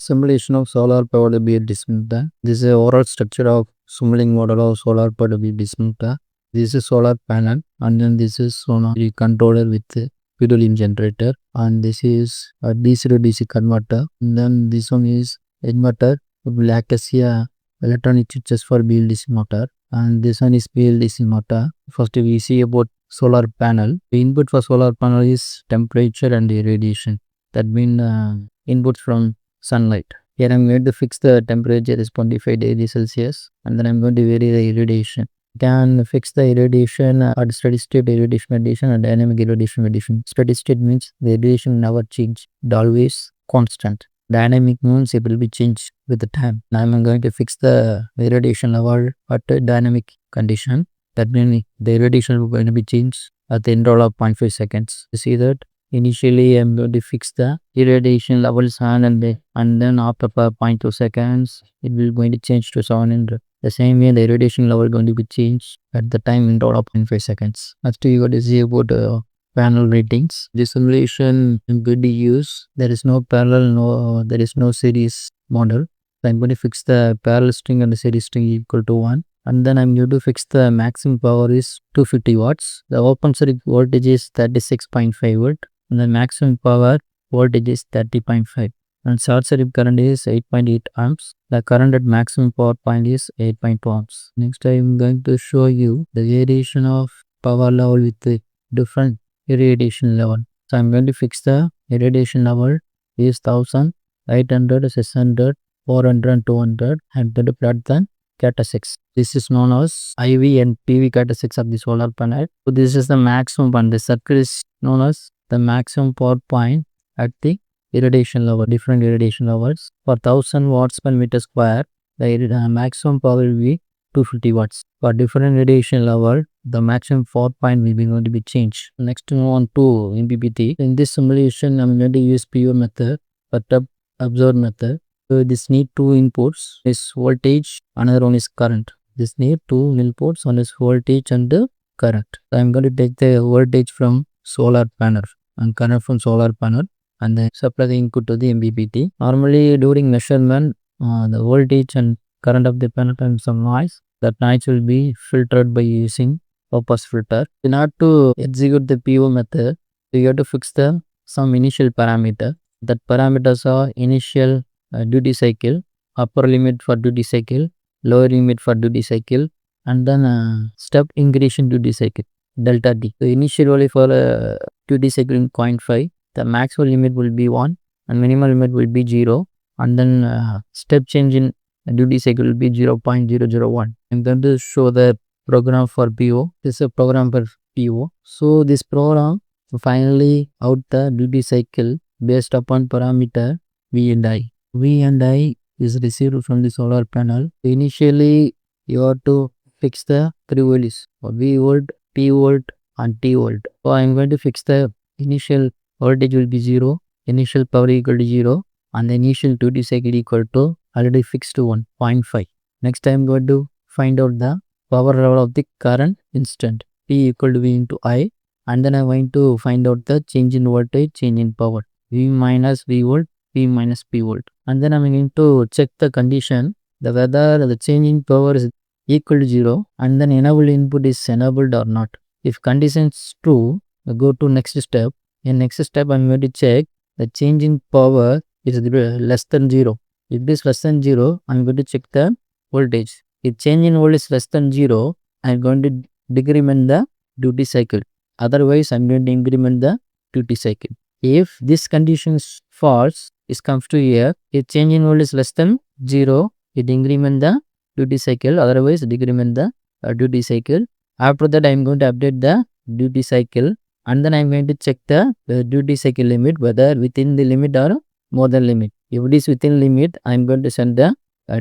Simulation of solar powered BLDC motor. This is a overall structure of Simulink model of solar powered BLDC motor. This is solar panel, and then this is sonar controller with PWM generator, and this is a DC to DC converter. And then this one is inverter. It will act as a electronic switches for BLDC motor, and this one is BLDC motor. First we see about solar panel. The input for solar panel is temperature and irradiation. That means inputs from sunlight. Here I'm going to fix the temperature is 25 degrees Celsius, and then I'm going to vary the irradiation. Can fix the irradiation at steady state irradiation condition and dynamic irradiation condition. Steady state means the irradiation never change, it always constant. Dynamic means it will be changed with the time. Now I'm going to fix the irradiation level at a dynamic condition. That means the irradiation will going to be changed at the interval of 0.5 seconds. You see that? Initially, I'm going to fix the irradiation levels and then after 0.2 seconds, it will going to change to 700. The same way, the irradiation level going to be changed at the time interval of 0.5 seconds. Next, you got to see about panel ratings. This simulation is going to use. There is no parallel, there is no series model. So I'm going to fix the parallel string and the series string equal to 1. And then I'm going to fix the maximum power is 250 watts. The open circuit voltage is 36.5 volt. And the maximum power voltage is 30.5, and short circuit current is 8.8 amps. The current at maximum power point is 8.2 amps. Next, I am going to show you the variation of power level with the different irradiation level. So I am going to fix the irradiation level is 1000, 800, 600, 400 and 200. I am going to plot the characteristics. This is known as IV and PV characteristics of the solar panel. So this is the maximum one. The circle is known as the maximum power point at the irradiation level, different irradiation levels. For 1000 watts per meter square, the maximum power will be 250 watts. For different irradiation level, the maximum power point will be going to be changed. Next, move on to MPPT. In this simulation, I'm going to use PO method, Perturb Observe method. So this need two inputs. This voltage, another one is current. This need two inputs, one is voltage and the current. So I'm going to take the voltage from solar panel and current from solar panel and then supply the input to the MPPT. Normally during measurement, the voltage and current of the panel and some noise. That noise will be filtered by using purpose filter. In order to execute the PO method, you have to fix some initial parameter. That parameters are initial duty cycle, upper limit for duty cycle, lower limit for duty cycle, and then step increase in duty cycle. Delta D. The initial value for duty cycle in 0.5, the maximum limit will be 1 and minimum limit will be 0, and then step change in duty cycle will be 0.001. I'm going to show the program for PO. This is a program for PO. So this program finally out the duty cycle based upon parameter V and I. V and I is received from the solar panel. Initially you have to fix the 3 values for V volt, P volt and T volt. So I am going to fix the initial voltage will be 0, initial power equal to 0, and the initial duty cycle equal to already fixed to 1.5. Next I am going to find out the power level of the current instant, P equal to V into I, and then I am going to find out the change in voltage, change in power, V minus V volt, P minus P volt. And then I am going to check the condition, whether the change in power is equal to 0 and then enabled input is enabled or not. If condition is true, we go to next step. In next step, I am going to check the change in power is less than 0. If it is less than 0, I am going to check the voltage. If change in voltage is less than 0, I am going to decrement the duty cycle. Otherwise, I am going to increment the duty cycle. If this condition is false, it comes to here. If change in voltage is less than 0, it increment the duty cycle, otherwise decrement the duty cycle. After that, I am going to update the duty cycle, and then I am going to check the duty cycle limit, whether within the limit or more than limit. If it is within limit, I am going to send the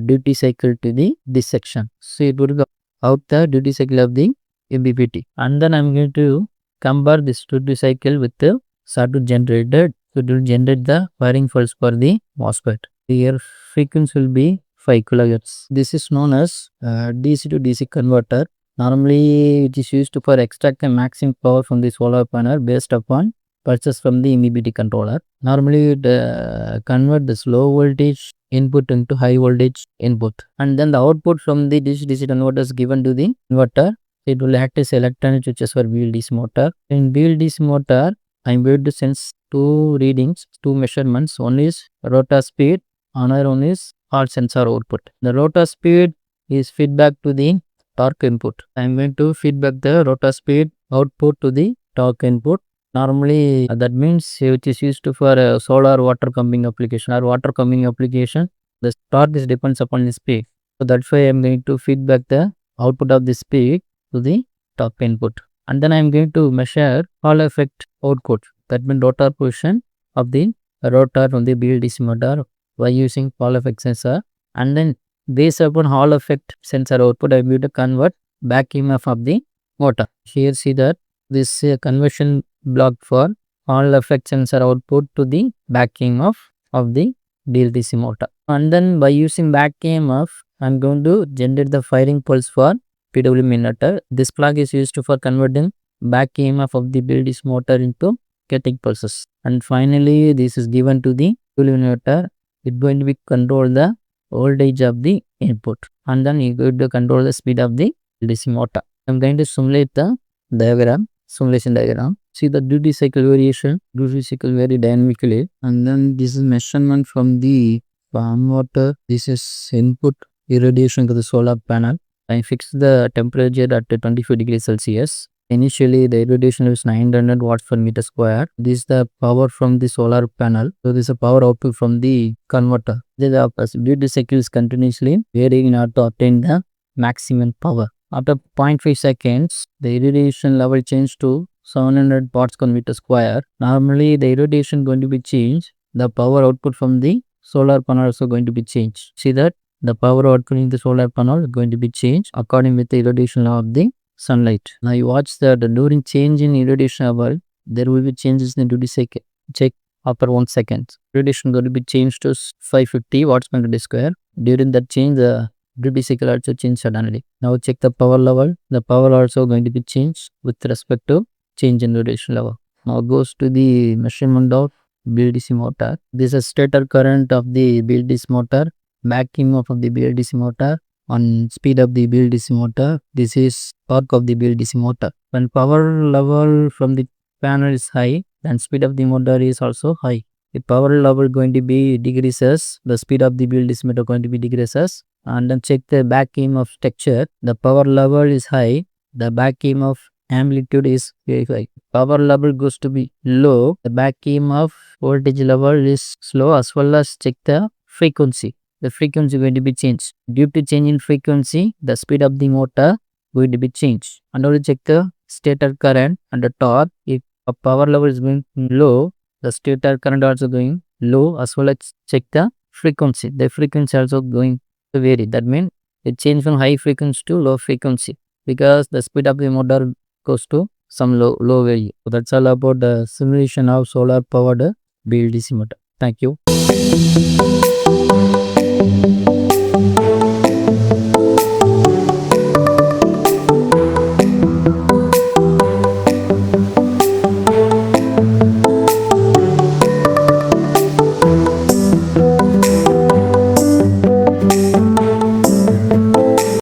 duty cycle to this section. So it will go out the duty cycle of the MPPT, and then I am going to compare this duty cycle with the sawtooth generator. So it will generate the firing pulse for the MOSFET. Here frequency will be 5 kHz. This is known as DC to DC converter. Normally it is used for extract the maximum power from the solar panel based upon purchased from the MPPT controller. Normally it convert this low voltage input into high voltage input, and then the output from the DC converter is given to the inverter. It will act as electronic switches for BLDC motor. In BLDC motor, I am going to sense two readings, two measurements. One is rotor speed, another one is Hall sensor output. The rotor speed is feedback to the torque input. I am going to feedback the rotor speed output to the torque input. Normally that means which is used for solar water pumping application or water pumping application. The torque is depends upon the speed. So that's why I am going to feedback the output of the speed to the torque input. And then I am going to measure Hall effect output. That means rotor position of the rotor on the BLDC motor by using Hall effect sensor. And then based upon Hall effect sensor output, I am going to convert back EMF of the motor. Here see that this conversion block for Hall effect sensor output to the back EMF of the BLDC motor. And then by using back EMF, I am going to generate the firing pulse for PWM inverter. This plug is used for converting back EMF of the BLDC motor into static pulses. And finally, this is given to the PWM inverter. It's going to be control the voltage of the input, and then you going to control the speed of the DC motor. I am going to simulate the diagram, simulation diagram. See the duty cycle variation, duty cycle very dynamically, and then this is measurement from the inverter. This is input irradiation to the solar panel. I fix the temperature at 25 degrees Celsius. Initially, the irradiation is 900 watts per meter square. This is the power from the solar panel. So, this is a power output from the converter. The duty cycle is continuously varying in order to obtain the maximum power. After 0.5 seconds, the irradiation level changed to 700 watts per meter square. Normally, the irradiation going to be changed. The power output from the solar panel also going to be changed. See that the power output in the solar panel is going to be changed according with the irradiation law of the sunlight. Now you watch that during change in irradiation level, there will be changes in the duty cycle. Check after 1 second. Irradiation going to be changed to 550 watts per meter square. During that change, the duty cycle also changed suddenly. Now check the power level. The power also going to be changed with respect to change in irradiation level. Now goes to the measurement of BLDC motor. This is stator current of the BLDC motor, back EMF of the BLDC motor, on speed of the BLDC motor. This is torque of the BLDC motor. When power level from the panel is high, then speed of the motor is also high. The power level going to be decreases, the speed of the BLDC motor going to be decreases. And then check the back EMF structure. The power level is high, the back EMF amplitude is very high. Power level goes to be low, the back EMF voltage level is slow, as well as check the frequency. The frequency going to be changed. Due to change in frequency, the speed of the motor going to be changed. And also check the stator current and the torque. If a power level is going low, the stator current also going low, as well as check the frequency. The frequency also going to vary. That means it change from high frequency to low frequency because the speed of the motor goes to some low value. So that's all about the simulation of solar powered BLDC motor. Thank you.